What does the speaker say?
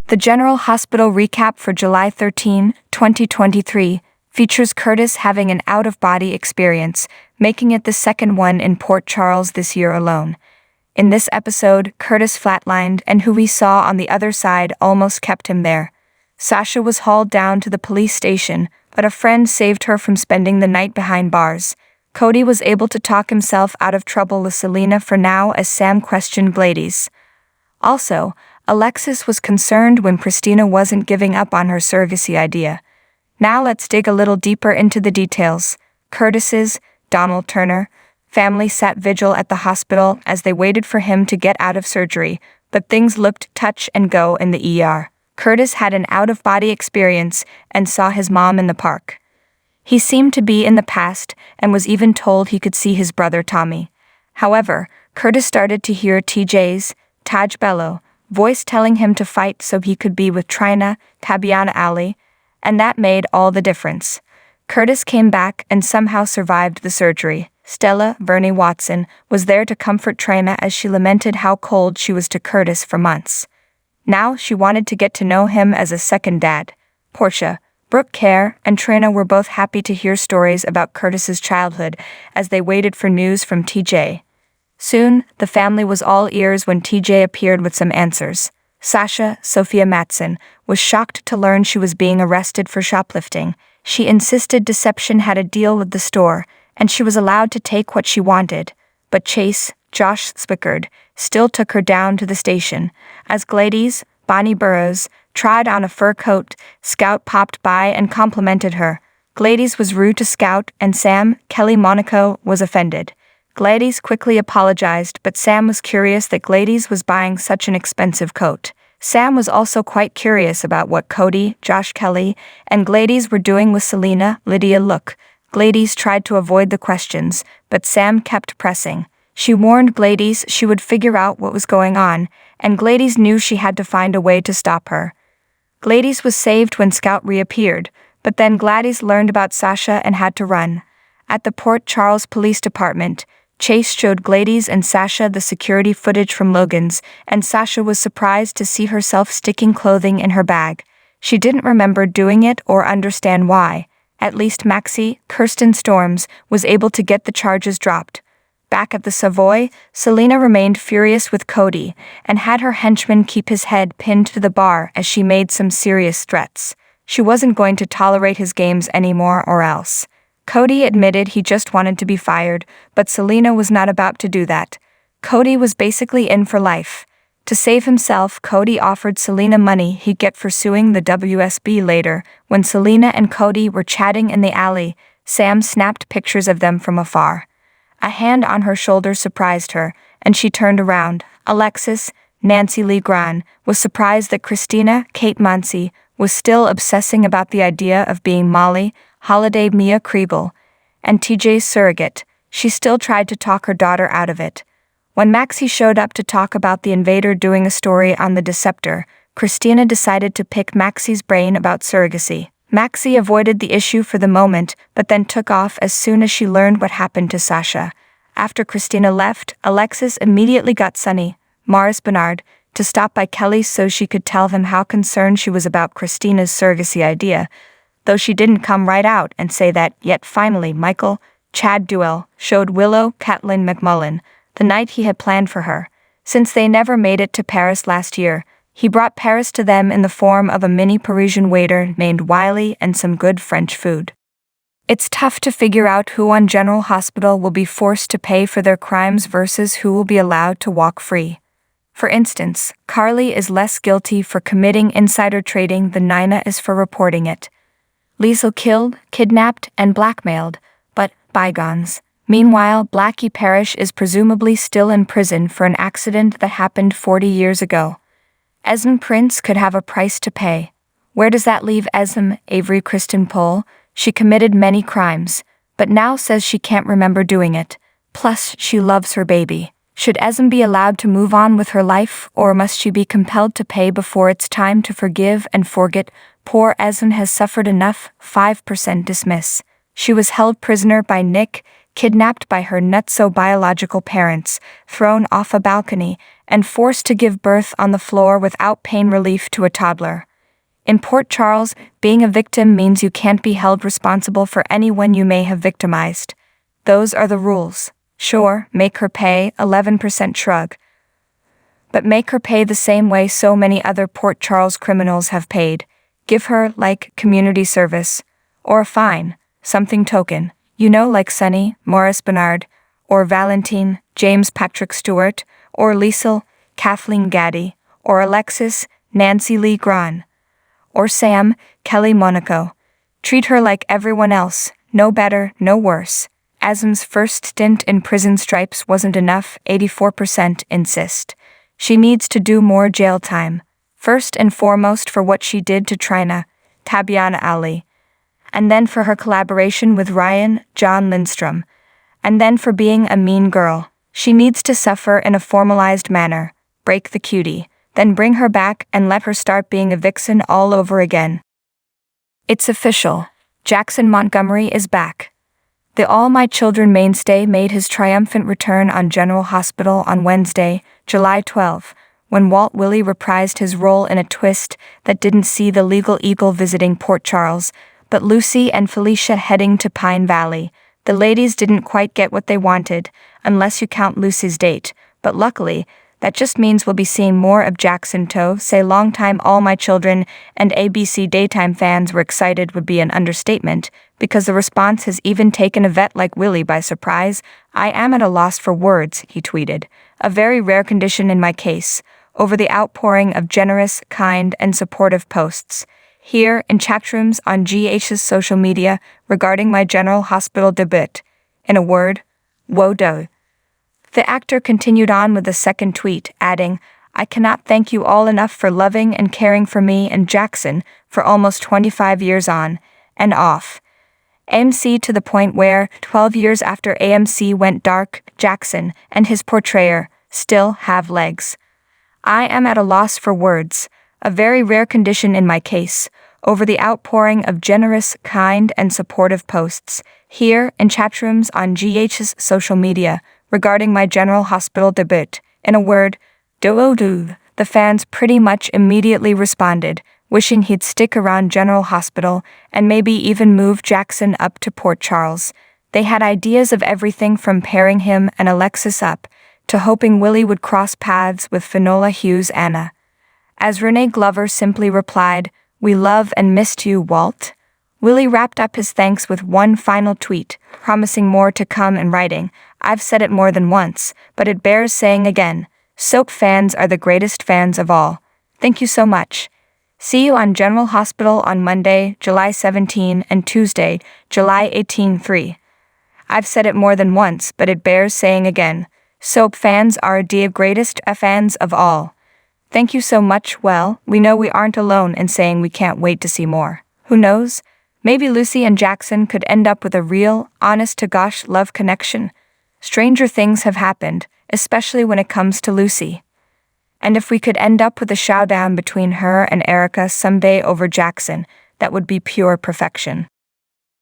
The General Hospital recap for July 13, 2023, features Curtis having an out-of-body experience, making it the second one in Port Charles this year alone. In this episode, Curtis flatlined, and who we saw on the other side almost kept him there. Sasha was hauled down to the police station, but a friend saved her from spending the night behind bars. Cody was able to talk himself out of trouble with Selena for now as Sam questioned Gladys. Also, Alexis was concerned when Christina wasn't giving up on her surrogacy idea. Now let's dig a little deeper into the details. Curtis's, Donald Turner, family sat vigil at the hospital as they waited for him to get out of surgery, but things looked touch and go in the ER. Curtis had an out-of-body experience and saw his mom in the park. He seemed to be in the past and was even told he could see his brother Tommy. However, Curtis started to hear TJ's, Taj Bello, voice telling him to fight so he could be with Trina, Tabiana Ali, and that made all the difference. Curtis came back and somehow survived the surgery. Stella, Vernie Watson, was there to comfort Trina as she lamented how cold she was to Curtis for months. Now she wanted to get to know him as a second dad. Portia, Brooke Kerr, and Trina were both happy to hear stories about Curtis's childhood as they waited for news from TJ. Soon, the family was all ears when TJ appeared with some answers. Sasha, Sophia Matson, was shocked to learn she was being arrested for shoplifting. She insisted deception had a deal with the store, and she was allowed to take what she wanted. But Chase, Josh Spickard, still took her down to the station. As Gladys, Bonnie Burrows, tried on a fur coat, Scout popped by and complimented her. Gladys was rude to Scout, and Sam, Kelly Monaco, was offended. Gladys quickly apologized, but Sam was curious that Gladys was buying such an expensive coat. Sam was also quite curious about what Cody, Josh Kelly, and Gladys were doing with Selena. Lydia look. Gladys tried to avoid the questions, but Sam kept pressing. She warned Gladys she would figure out what was going on, and Gladys knew she had to find a way to stop her. Gladys was saved when Scout reappeared, but then Gladys learned about Sasha and had to run. At the Port Charles Police Department, Chase showed Gladys and Sasha the security footage from Logan's, and Sasha was surprised to see herself sticking clothing in her bag. She didn't remember doing it or understand why. At least Maxie, Kirsten Storms, was able to get the charges dropped. Back at the Savoy, Selena remained furious with Cody and had her henchman keep his head pinned to the bar as she made some serious threats. She wasn't going to tolerate his games anymore or else. Cody admitted he just wanted to be fired, but Selena was not about to do that. Cody was basically in for life. To save himself, Cody offered Selena money he'd get for suing the WSB later. When Selena and Cody were chatting in the alley, Sam snapped pictures of them from afar. A hand on her shoulder surprised her, and she turned around. Alexis, Nancy Lee Gran, was surprised that Christina, Kate Mansi, was still obsessing about the idea of being Molly, Holiday Mia Kriebel, and TJ's surrogate. She still tried to talk her daughter out of it. When Maxie showed up to talk about the invader doing a story on the Deceptor, Christina decided to pick Maxie's brain about surrogacy. Maxie avoided the issue for the moment, but then took off as soon as she learned what happened to Sasha. After Christina left, Alexis immediately got Sonny, Mars Bernard, to stop by Kelly so she could tell him how concerned she was about Christina's surrogacy idea, though she didn't come right out and say that. Yet finally Michael, Chad Duell, showed Willow Catelyn McMullen the night he had planned for her. Since they never made it to Paris last year, he brought Paris to them in the form of a mini Parisian waiter named Wiley and some good French food. It's tough to figure out who on General Hospital will be forced to pay for their crimes versus who will be allowed to walk free. For instance, Carly is less guilty for committing insider trading than Nina is for reporting it. Liesl killed, kidnapped, and blackmailed, but bygones. Meanwhile, Blackie Parrish is presumably still in prison for an accident that happened 40 years ago. Esme Prince could have a price to pay. Where does that leave Esme, Avery Kristen Pohl? She committed many crimes, but now says she can't remember doing it. Plus, she loves her baby. Should Esme be allowed to move on with her life, or must she be compelled to pay before it's time to forgive and forget? Poor Esme has suffered enough. 5% dismiss. She was held prisoner by Nick kidnapped by her nutso-biological parents, thrown off a balcony, and forced to give birth on the floor without pain relief to a toddler. In Port Charles, being a victim means you can't be held responsible for anyone you may have victimized. Those are the rules. Sure, make her pay, 11% shrug. But make her pay the same way so many other Port Charles criminals have paid. Give her, like, community service. Or a fine, something token. You know, like Sonny, Maurice Bernard, or Valentine, James Patrick Stewart, or Liesl, Kathleen Gaddy, or Alexis, Nancy Lee Grahn, or Sam, Kelly Monaco. Treat her like everyone else, no better, no worse. Azam's first stint in prison stripes wasn't enough, 84% insist. She needs to do more jail time. First and foremost for what she did to Trina, Tabyana Ali. And then for her collaboration with Ryan, John Lindstrom. And then for being a mean girl. She needs to suffer in a formalized manner. Break the cutie. Then bring her back and let her start being a vixen all over again. It's official. Jackson Montgomery is back. The All My Children mainstay made his triumphant return on General Hospital on Wednesday, July 12, when Walt Willey reprised his role in a twist that didn't see the legal eagle visiting Port Charles, but Lucy and Felicia heading to Pine Valley. The ladies didn't quite get what they wanted, unless you count Lucy's date, but luckily, that just means we'll be seeing more of Jackson to say longtime All My Children and ABC daytime fans were excited would be an understatement, because the response has even taken a vet like Willey by surprise. I am at a loss for words, he tweeted. A very rare condition in my case, over the outpouring of generous, kind, and supportive posts. Here, in chatrooms on GH's social media regarding my General Hospital debut. In a word, woe do. The actor continued on with a second tweet, adding, I cannot thank you all enough for loving and caring for me and Jackson for almost 25 years on and off. AMC to the point where, 12 years after AMC went dark, Jackson and his portrayer still have legs. I am at a loss for words, a very rare condition in my case, over the outpouring of generous, kind, and supportive posts, here in chatrooms on GH's social media, regarding my General Hospital debut. In a word, do. The fans pretty much immediately responded, wishing he'd stick around General Hospital and maybe even move Jackson up to Port Charles. They had ideas of everything from pairing him and Alexis up, to hoping Willey would cross paths with Finola Hughes Anna. As Renee Glover simply replied, We love and missed you, Walt. Willey wrapped up his thanks with one final tweet, promising more to come in writing. I've said it more than once, but it bears saying again. Soap fans are the greatest fans of all. Thank you so much. See you on General Hospital on Monday, July 17 and Tuesday, July 18-3. I've said it more than once, but it bears saying again. Soap fans are the greatest fans of all. Thank you so much. Well, we know we aren't alone in saying we can't wait to see more. Who knows? Maybe Lucy and Jackson could end up with a real, honest-to-gosh love connection. Stranger things have happened, especially when it comes to Lucy. And if we could end up with a showdown between her and Erica someday over Jackson, that would be pure perfection.